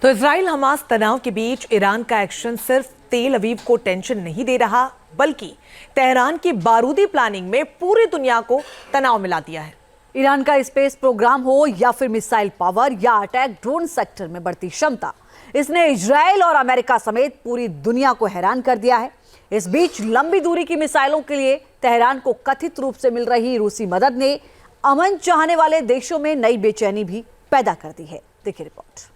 तो Israel Hamas तनाव के बीच ईरान का एक्शन सिर्फ तेल अवीव को टेंशन नहीं दे रहा, बल्कि तेहरान की बारूदी प्लानिंग में पूरी दुनिया को तनाव मिला दिया है। ईरान का स्पेस प्रोग्राम हो या फिर मिसाइल पावर या अटैक ड्रोन सेक्टर में बढ़ती क्षमता, इसने इजराइल और अमेरिका समेत पूरी दुनिया को हैरान कर दिया है। इस बीच लंबी दूरी की मिसाइलों के लिए तेहरान को कथित रूप से मिल रही रूसी मदद ने अमन चाहने वाले देशों में नई बेचैनी भी पैदा कर दी है। देखिए रिपोर्ट।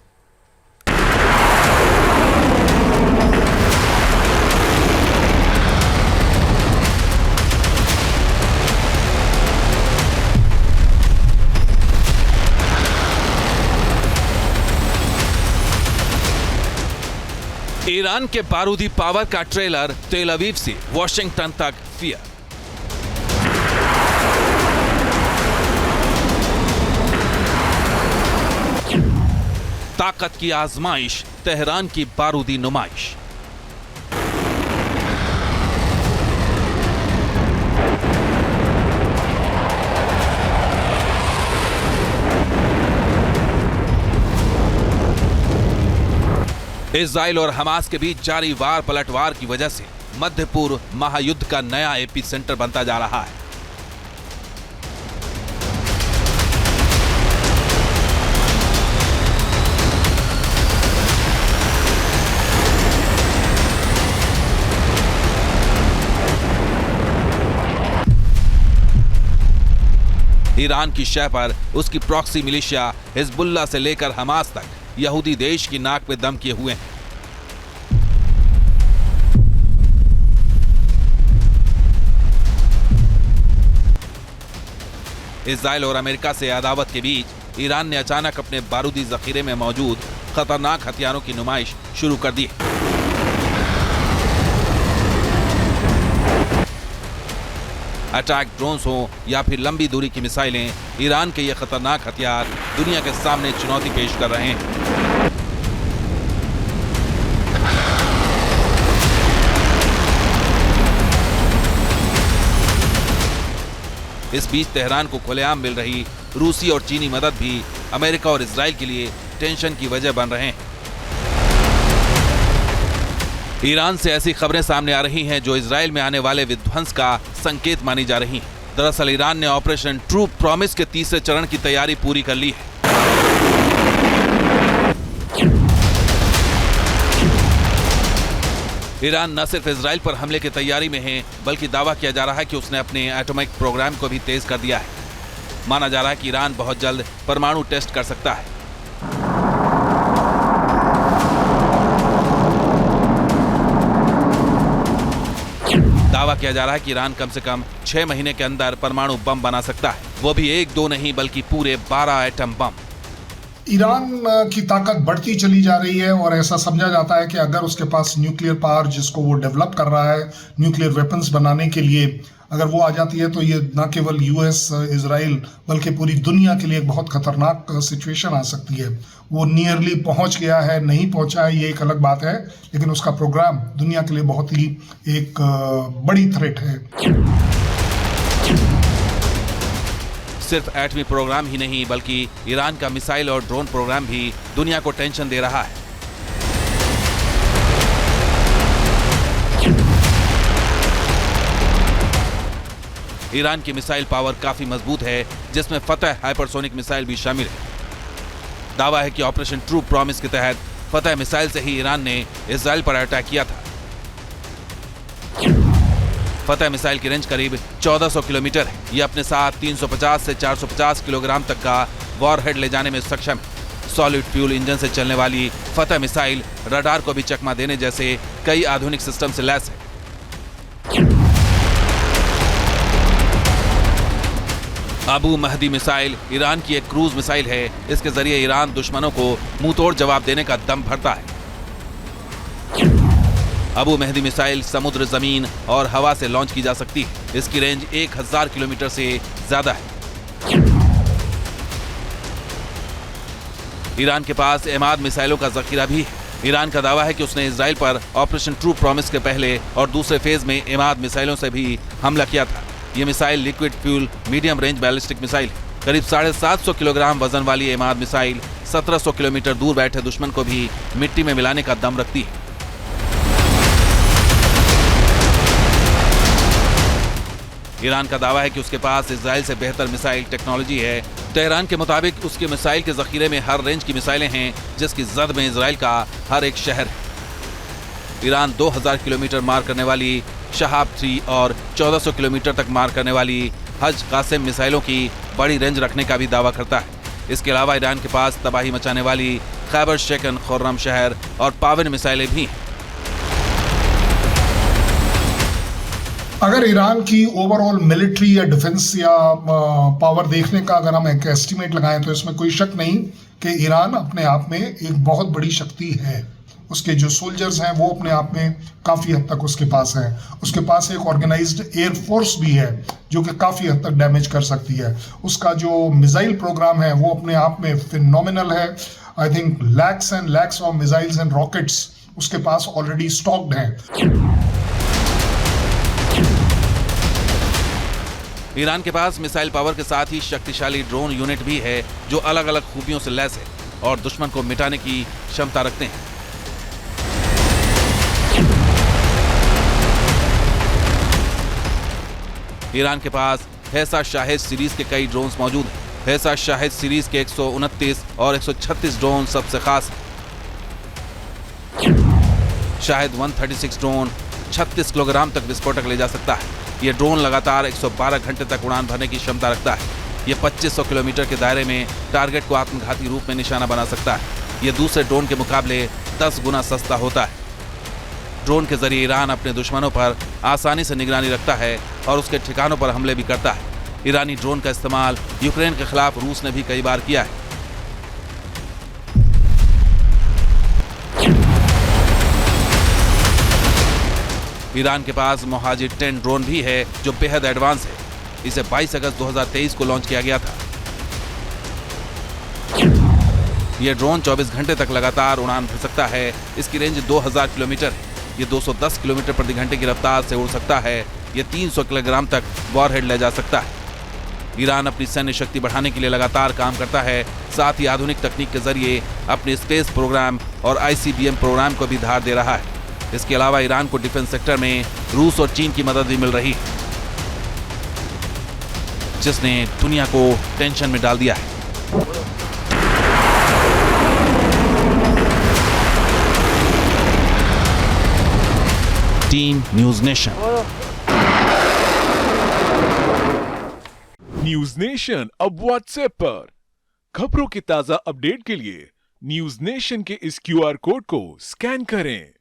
ईरान के बारूदी पावर का ट्रेलर तेल अवीव से वॉशिंगटन तक फियर। ताकत की आजमाइश, तेहरान की बारूदी नुमाइश। इजराइल और हमास के बीच जारी वार पलटवार की वजह से मध्य पूर्व महायुद्ध का नया एपी सेंटर बनता जा रहा है। ईरान की शह पर उसकी प्रॉक्सी मिलिशिया हिजबुल्लाह से लेकर हमास तक यहूदी देश की नाक पे दम किए हुए हैं। इजराइल और अमेरिका से अदावत के बीच ईरान ने अचानक अपने बारूदी जखीरे में मौजूद खतरनाक हथियारों की नुमाइश शुरू कर दी। अटैक ड्रोन्स हो या फिर लंबी दूरी की मिसाइलें, ईरान के ये खतरनाक हथियार दुनिया के सामने चुनौती पेश कर रहे हैं। इस बीच तेहरान को खुलेआम मिल रही रूसी और चीनी मदद भी अमेरिका और इजराइल के लिए टेंशन की वजह बन रहे हैं। ईरान से ऐसी खबरें सामने आ रही हैं जो इजराइल में आने वाले विध्वंस का संकेत मानी जा रही हैं। दरअसल ईरान ने ऑपरेशन ट्रू प्रॉमिस के तीसरे चरण की तैयारी पूरी कर ली है। ईरान न सिर्फ इजराइल पर हमले की तैयारी में है, बल्कि दावा किया जा रहा है कि उसने अपने एटॉमिक प्रोग्राम को भी तेज कर दिया है। माना जा रहा है कि ईरान बहुत जल्द परमाणु टेस्ट कर सकता है। दावा किया जा रहा है कि ईरान कम से कम 6 महीने के अंदर परमाणु बम बना सकता है, वो भी 1-2 नहीं बल्कि पूरे 12 एटम बम। ईरान की ताकत बढ़ती चली जा रही है और ऐसा समझा जाता है कि अगर उसके पास न्यूक्लियर पावर जिसको वो डेवलप कर रहा है न्यूक्लियर वेपन्स बनाने के लिए, अगर वो आ जाती है तो ये न केवल यूएस इजराइल बल्कि पूरी दुनिया के लिए एक बहुत खतरनाक सिचुएशन आ सकती है। वो नियरली पहुंच गया है, नहीं पहुंचा है ये एक अलग बात है, लेकिन उसका प्रोग्राम दुनिया के लिए बहुत ही एक बड़ी थ्रेट है। सिर्फ एटमी प्रोग्राम ही नहीं बल्कि ईरान का मिसाइल और ड्रोन प्रोग्राम भी दुनिया को टेंशन दे रहा है। ईरान की मिसाइल पावर काफी मजबूत है, जिसमें फतह हाइपरसोनिक मिसाइल भी शामिल है। दावा है कि ऑपरेशन ट्रू प्रॉमिस के तहत फतह मिसाइल से ही ईरान ने इजराइल पर अटैक किया था। फतह मिसाइल की रेंज करीब 1400 किलोमीटर है। यह अपने साथ 350 से 450 किलोग्राम तक का वॉरहेड ले जाने में सक्षम है। सॉलिड फ्यूल इंजन से चलने वाली फतह मिसाइल रडार को भी चकमा देने जैसे कई आधुनिक सिस्टम से लैस है। अबू महदी मिसाइल ईरान की एक क्रूज मिसाइल है। इसके जरिए ईरान दुश्मनों को मुंहतोड़ जवाब देने का दम भरता है। अबू महदी मिसाइल समुद्र, जमीन और हवा से लॉन्च की जा सकती है। इसकी रेंज 1000 किलोमीटर से ज्यादा है। ईरान के पास एमाद मिसाइलों का जखीरा भी है। ईरान का दावा है कि उसने इजराइल पर ऑपरेशन ट्रू प्रॉमिस के पहले और दूसरे फेज में एमाद मिसाइलों से भी हमला किया था। ये missile liquid fuel medium range ballistic missile है। करीब 750 किलोग्राम वजन वाली एमाद मिसाइल 1700 किलोमीटर दूर बैठे दुश्मन को भी मिट्टी में मिलाने का दम रखती है। ईरान का दावा है कि उसके पास इजराइल से बेहतर मिसाइल टेक्नोलॉजी है। तेहरान के मुताबिक उसके मिसाइल के जखीरे में हर रेंज की मिसाइलें हैं, जिसकी जद में इजराइल का हर एक शहर है। ईरान 2000 किलोमीटर मार करने वाली शहाब 3 और 1400 किलोमीटर तक मार करने वाली हज कासिम मिसाइलों की बड़ी रेंज रखने का भी दावा करता है। इसके अलावा ईरान के पास तबाही मचाने वाली खैबर शेकन, खुर्रम शहर और पावन मिसाइलें भी हैं। अगर ईरान की ओवरऑल मिलिट्री या डिफेंस या पावर देखने का अगर हम एक एस्टिमेट लगाएं तो इसमें कोई शक नहीं कि ईरान अपने आप में एक बहुत बड़ी शक्ति है। उसके जो सोल्जर्स हैं वो अपने आप में काफ़ी हद तक उसके पास है। उसके पास एक ऑर्गेनाइज्ड एयर फोर्स भी है जो कि काफ़ी हद तक डैमेज कर सकती है। उसका जो मिसाइल प्रोग्राम है वो अपने आप में फिनोमिनल है। I think lakhs and lakhs of missiles and rockets उसके पास ऑलरेडी स्टॉक्ड हैं। ईरान के पास मिसाइल पावर के साथ ही शक्तिशाली ड्रोन यूनिट भी है जो अलग अलग खूबियों से लैस है और दुश्मन को मिटाने की क्षमता रखते हैं। ईरान के पास हैसा शाहिद सीरीज के कई ड्रोन्स मौजूद हैं। हैसा शाहिद सीरीज के 129 और 136 ड्रोन सबसे खास हैं। शाहिद 136 ड्रोन 36 किलोग्राम तक विस्फोटक ले जा सकता है। यह ड्रोन लगातार 112 घंटे तक उड़ान भरने की क्षमता रखता है। यह 2500 किलोमीटर के दायरे में टारगेट को आत्मघाती रूप में निशाना बना सकता है। यह दूसरे ड्रोन के मुकाबले 10 गुना सस्ता होता है। ड्रोन के जरिए ईरान अपने दुश्मनों पर आसानी से निगरानी रखता है और उसके ठिकानों पर हमले भी करता है। ईरानी ड्रोन का इस्तेमाल यूक्रेन के खिलाफ रूस ने भी कई बार किया है। ईरान के पास मोहाजिर 10 ड्रोन भी है जो बेहद एडवांस है। इसे 22 अगस्त 2023 को लॉन्च किया गया था। यह ड्रोन 24 घंटे तक लगातार उड़ान भर सकता है। इसकी रेंज 2000 किलोमीटर है। यह 210 किलोमीटर प्रति घंटे की रफ्तार से उड़ सकता है। यह 300 किलोग्राम तक वॉरहेड ले जा सकता है। ईरान अपनी सैन्य शक्ति बढ़ाने के लिए लगातार काम करता है। साथ ही आधुनिक तकनीक के जरिए अपने स्पेस प्रोग्राम और ICBM प्रोग्राम को भी धार दे रहा है। इसके अलावा ईरान को डिफेंस सेक्टर में रूस और चीन की मदद भी मिल रही है, जिसने दुनिया को टेंशन में डाल दिया है। Team news nation. News nation अब व्हाट्सएप पर खबरों के ताजा अपडेट के लिए न्यूज़ नेशन के इस QR कोड को स्कैन करें।